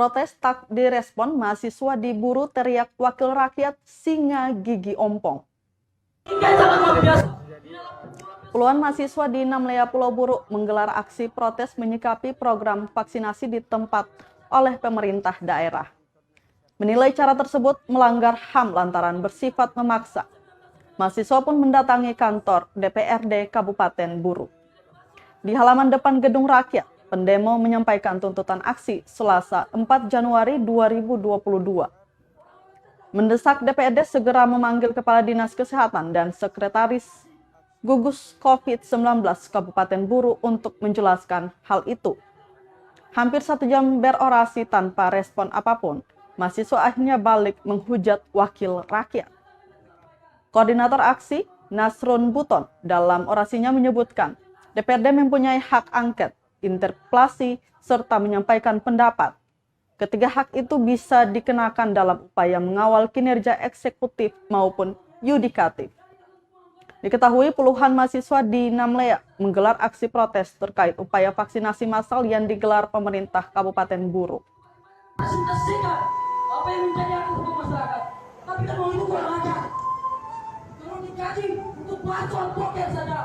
protes tak direspon, mahasiswa diburu teriak wakil rakyat singa gigi ompong. Puluhan mahasiswa di Namlea Pulau Buru menggelar aksi protes menyikapi program vaksinasi di tempat oleh pemerintah daerah. Menilai cara tersebut melanggar HAM lantaran bersifat memaksa. Mahasiswa pun mendatangi kantor DPRD Kabupaten Buru. Di halaman depan Gedung Rakyat, pendemo menyampaikan tuntutan aksi Selasa 4 Januari 2022. Mendesak DPRD segera memanggil Kepala Dinas Kesehatan dan Sekretaris Gugus COVID-19 Kabupaten Buru untuk menjelaskan hal itu. Hampir 1 jam berorasi tanpa respon apapun, mahasiswa akhirnya balik menghujat wakil rakyat. Koordinator aksi, Nasrun Buton, dalam orasinya menyebutkan, DPRD mempunyai hak angket, interpelasi, serta menyampaikan pendapat. Ketiga hak itu bisa dikenakan dalam upaya mengawal kinerja eksekutif maupun yudikatif. Diketahui puluhan mahasiswa di Namlea menggelar aksi protes terkait upaya vaksinasi massal yang digelar pemerintah Kabupaten Buru. Apa yang menjadi hak untuk masyarakat, tapi kalau itu kurang ajar. Kalau dikaji untuk bahas soal poker saja,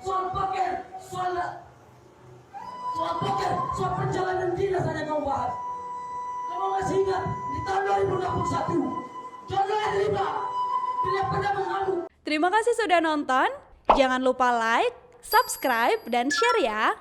soal poker, soal perjalanan dinas saja kau bahas. Kamu masih ingat di tahun 2021, John Lima tidak pernah mengaku. Terima kasih sudah nonton. Jangan lupa like, subscribe, dan share ya.